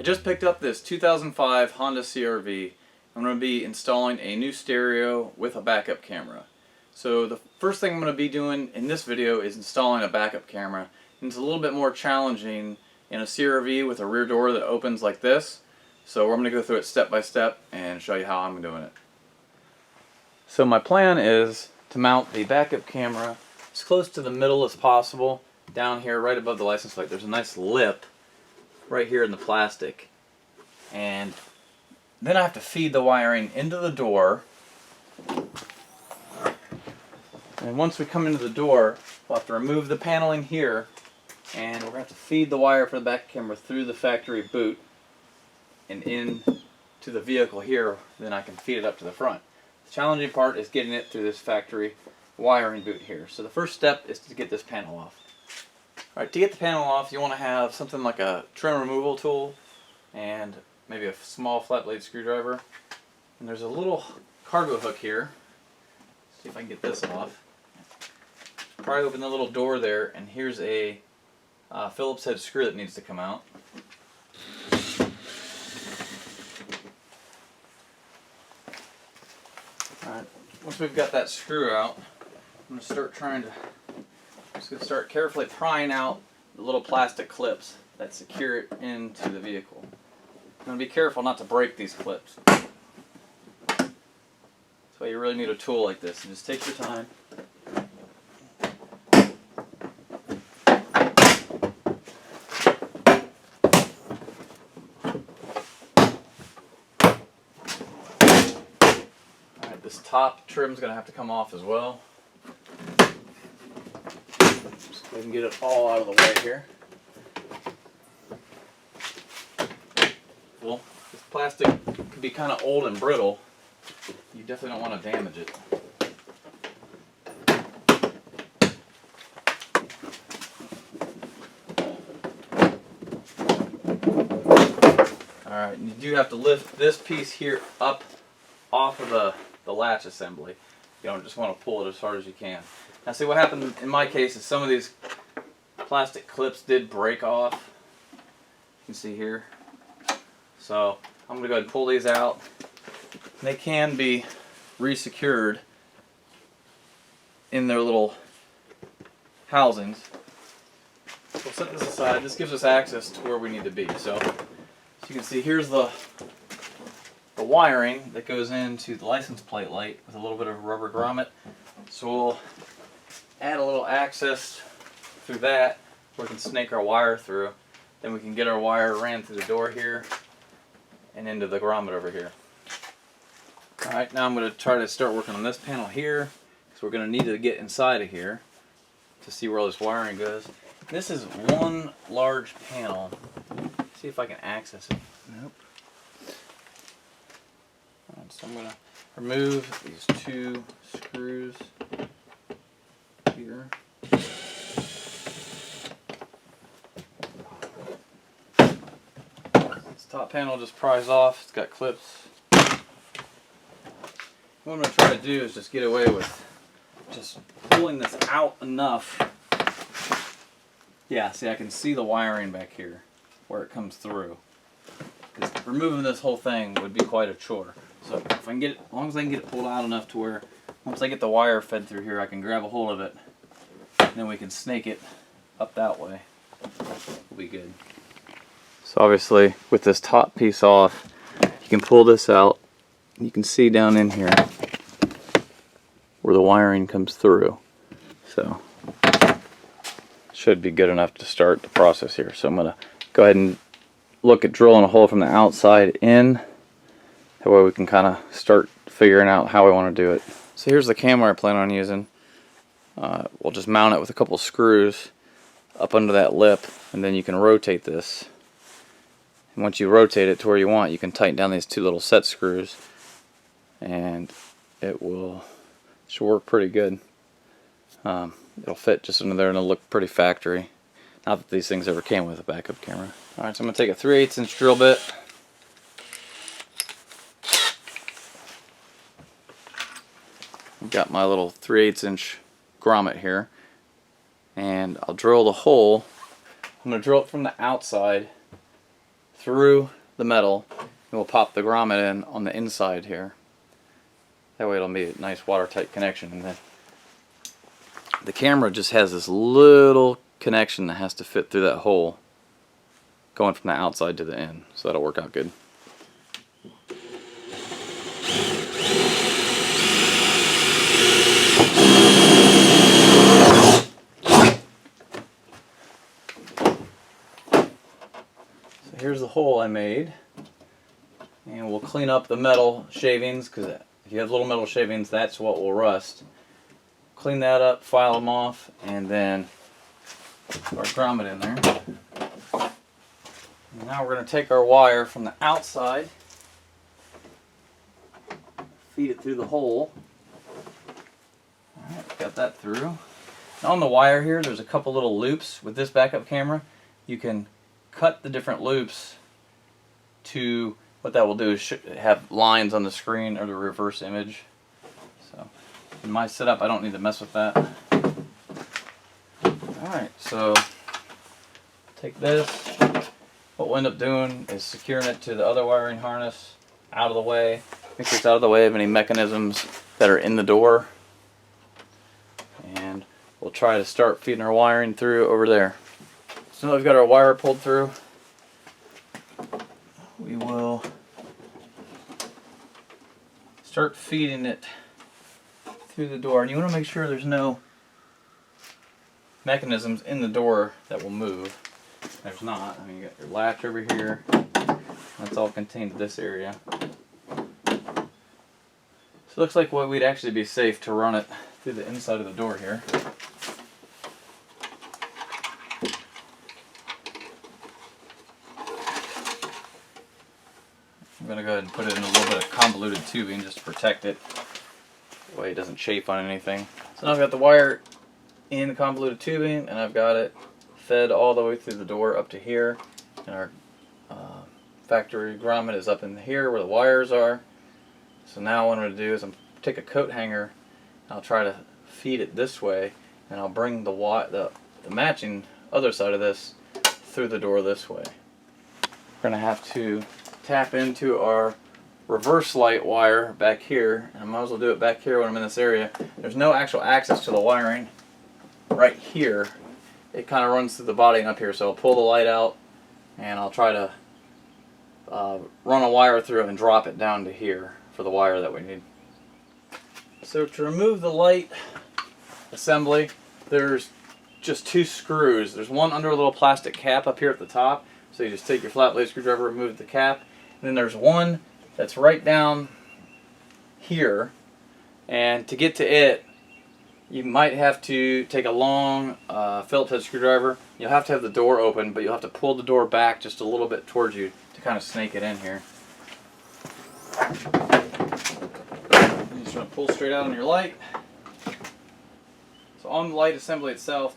just picked up this 2005 Honda CRV. I'm going to be installing a new stereo with a backup camera. So the first thing I'm going to be doing in this video is installing a backup camera. And it's a little bit more challenging in a CRV with a rear door that opens like this. So we're going to go through it step by step and show you how I'm doing it. So my plan is to mount the backup camera as close to the middle as possible, down here right above the license plate. There's a nice lip right here in the plastic, and then I have to feed the wiring into the door, and once we come into the door we'll have to remove the paneling here, and we're going to have to feed the wire for the back camera through the factory boot and in to the vehicle here. Then I can feed it up to the front. The challenging part is getting it through this factory wiring boot here. So the first step is to get this panel off. Alright, to get the panel off, you want to have something like a trim removal tool and maybe a small flat blade screwdriver. And there's a little cargo hook here. Let's see if I can get this off. Pry open the little door there, and here's a Phillips head screw that needs to come out. Alright, once we've got that screw out, I'm going to start carefully prying out the little plastic clips that secure it into the vehicle. I'm going to be careful not to break these clips. That's why you really need a tool like this. And just take your time. Alright, this top trim is going to have to come off as well. We can get it all out of the way here. Well, this plastic could be kind of old and brittle. You definitely don't want to damage it. Alright, you do have to lift this piece here up off of the latch assembly. You don't just want to pull it as hard as you can. Now see, what happened in my case is some of these plastic clips did break off. You can see here. So I'm going to go ahead and pull these out. They can be resecured in their little housings. We'll set this aside. This gives us access to where we need to be. So as you can see, here's the wiring that goes into the license plate light with a little bit of rubber grommet. So we'll add a little access through that where we can snake our wire through. Then we can get our wire ran through the door here and into the grommet over here. Alright, now I'm going to try to start working on this panel here, because we're going to need to get inside of here to see where all this wiring goes. This is one large panel. Let's see if I can access it. Nope. Alright, so I'm going to remove these two screws here. This top panel just pries off. It's got clips. What I'm going to try to do is just get away with just pulling this out enough. Yeah, see, I can see the wiring back here where it comes through. Removing this whole thing would be quite a chore. So if I can get it, as long as I can get it pulled out enough to where once I get the wire fed through here, I can grab a hold of it, and then we can snake it up that way. We'll be good. So obviously, with this top piece off, you can pull this out. You can see down in here where the wiring comes through. So should be good enough to start the process here. So I'm going to go ahead and look at drilling a hole from the outside in. That way we can kind of start figuring out how we want to do it. So here's the camera I plan on using. We'll just mount it with a couple screws up under that lip, and then you can rotate this. And once you rotate it to where you want, you can tighten down these two little set screws, and it should work pretty good. It'll fit just under there and it'll look pretty factory. Not that these things ever came with a backup camera. Alright, so I'm going to take a 3/8 inch drill bit. I've got my little 3/8 inch grommet here, and I'll drill the hole. I'm going to drill it from the outside through the metal, and we'll pop the grommet in on the inside here. That way it'll be a nice watertight connection. And then the camera just has this little connection that has to fit through that hole going from the outside to the in, so that'll work out good. So here's the hole I made, and we'll clean up the metal shavings, because if you have little metal shavings, that's what will rust. Clean that up, file them off, and then put our grommet in there. And now we're going to take our wire from the outside, feed it through the hole. Alright, got that through. Now on the wire here, there's a couple little loops. With this backup camera, you can cut the different loops to, what that will do is have lines on the screen or the reverse image. So in my setup, I don't need to mess with that. Alright, so take this. What we'll end up doing is securing it to the other wiring harness out of the way. Make sure it's out of the way of any mechanisms that are in the door. And we'll try to start feeding our wiring through over there. So now we've got our wire pulled through, we will start feeding it through the door. And you want to make sure there's no mechanisms in the door that will move. There's not. I mean, you got your latch over here. That's all contained in this area. So it looks like what we'd actually be safe to run it through the inside of the door here. I'm going to go ahead and put it in a little bit of convoluted tubing just to protect it. That way it doesn't chafe on anything. So now I've got the wire in the convoluted tubing, and I've got it fed all the way through the door up to here. And our factory grommet is up in here where the wires are. So now what I'm going to do is take a coat hanger, and I'll try to feed it this way, and I'll bring the matching other side of this through the door this way. We're going to have to tap into our reverse light wire back here, and I might as well do it back here when I'm in this area. There's no actual access to the wiring right here. It kind of runs through the body and up here, so I'll pull the light out, and I'll try to run a wire through it and drop it down to here for the wire that we need. So to remove the light assembly, there's just two screws. There's one under a little plastic cap up here at the top, so you just take your flat blade screwdriver, remove the cap, and then there's one that's right down here, and to get to it, you might have to take a long Phillips head screwdriver. You'll have to have the door open, but you'll have to pull the door back just a little bit towards you to kind of snake it in here. You just want to pull straight out on your light. So on the light assembly itself,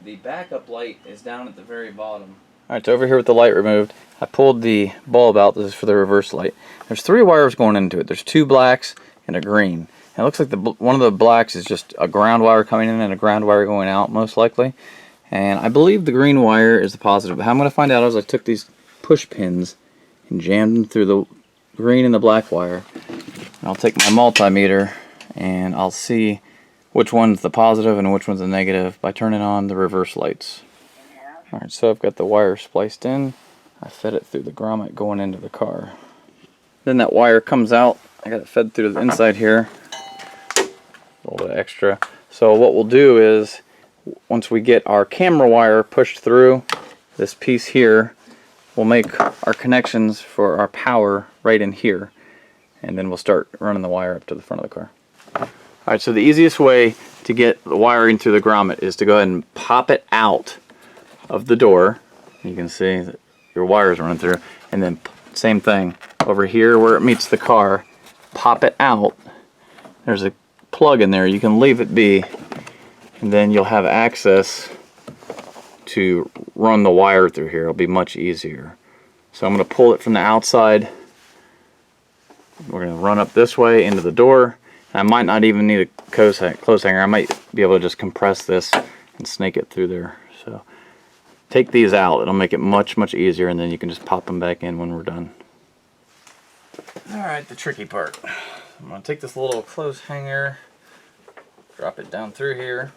the backup light is down at the very bottom. Alright, so over here with the light removed, I pulled the bulb out. This is for the reverse light. There's three wires going into it. There's two blacks and a green. And it looks like one of the blacks is just a ground wire coming in and a ground wire going out, most likely. And I believe the green wire is the positive. But how I'm going to find out is I took these push pins and jammed them through the green and the black wire. And I'll take my multimeter and I'll see which one's the positive and which one's the negative by turning on the reverse lights. Alright, so I've got the wire spliced in. I fed it through the grommet going into the car. Then that wire comes out. I got it fed through the inside here. A little bit extra. So what we'll do is, once we get our camera wire pushed through this piece here, we'll make our connections for our power right in here. And then we'll start running the wire up to the front of the car. Alright, so the easiest way to get the wiring through the grommet is to go ahead and pop it out of the door. You can see that your wires running through, and then same thing over here where it meets the car, pop it out. There's a plug in there. You can leave it be, and then you'll have access to run the wire through here. It'll be much easier. So I'm going to pull it from the outside. We're going to run up this way into the door. I might not even need a clothes hanger. I might be able to just compress this and snake it through there. So take these out. It'll make it much easier, and then you can just pop them back in when we're done. Alright, the tricky part. I'm going to take this little clothes hanger, drop it down through here.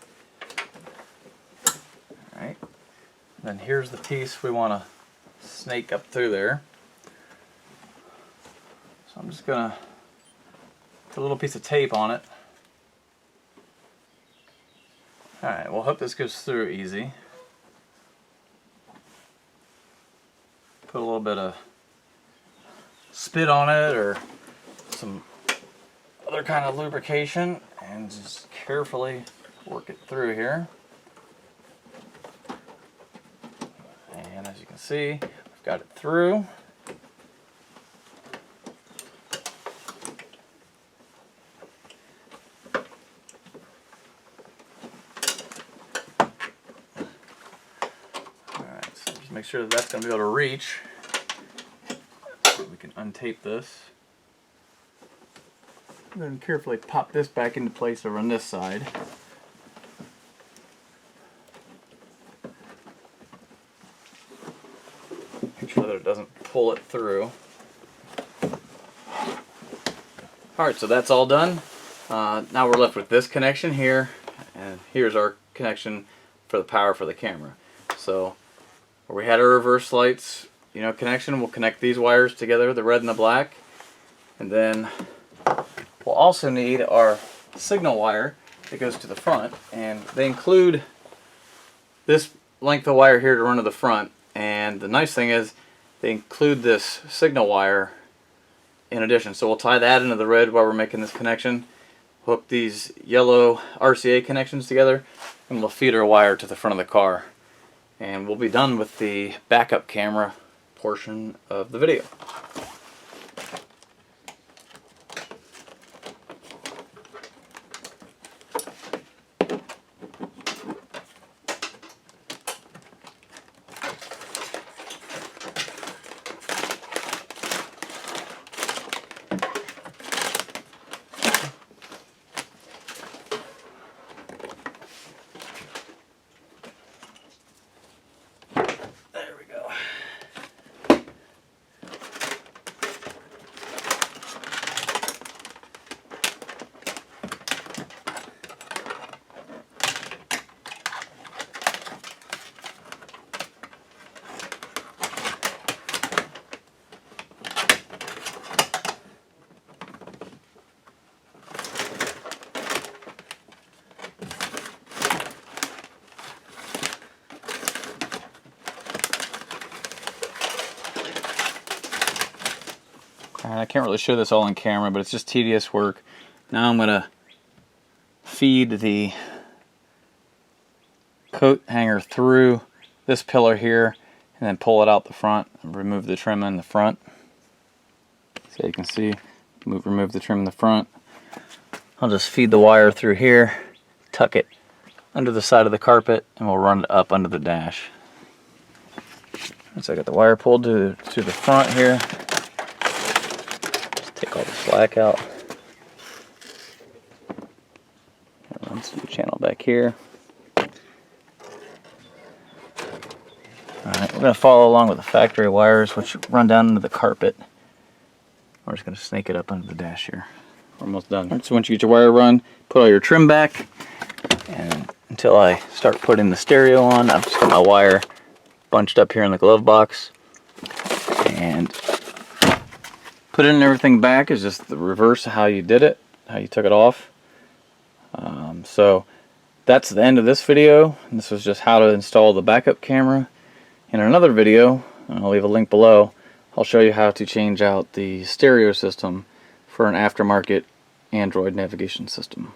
Alright, then here's the piece we want to snake up through there. So I'm just going to put a little piece of tape on it. Alright, we'll hope this goes through easy. Put a little bit of spit on it or some other kind of lubrication and just carefully work it through here. And as you can see, we've got it through. Alright, so just make sure that that's going to be able to reach. We can untape this. And then carefully pop this back into place over on this side. Make sure that it doesn't pull it through. Alright, so that's all done. Now we're left with this connection here, and here's our connection for the power for the camera. So where we had our reverse lights, connection, we'll connect these wires together, the red and the black, and then we'll also need our signal wire that goes to the front, and they include this length of wire here to run to the front. And the nice thing is they include this signal wire in addition, so we'll tie that into the red while we're making this connection, hook these yellow RCA connections together, and we'll feed our wire to the front of the car, and we'll be done with the backup camera portion of the video. I can't really show this all on camera, but it's just tedious work. Now I'm going to feed the coat hanger through this pillar here and then pull it out the front and remove the trim in the front. So you can see, remove the trim in the front. I'll just feed the wire through here, tuck it under the side of the carpet, and we'll run it up under the dash. So I got the wire pulled to the front here. Take all the slack out. Runs through the channel back here. Alright, we're going to follow along with the factory wires, which run down into the carpet. We're just going to snake it up under the dash here. We're almost done. Right, so once you get your wire run, put all your trim back. And until I start putting the stereo on, I've just got my wire bunched up here in the glove box. And putting everything back is just the reverse of how you did it, how you took it off. So that's the end of this video. And this was just how to install the backup camera. In another video, and I'll leave a link below, I'll show you how to change out the stereo system for an aftermarket Android navigation system.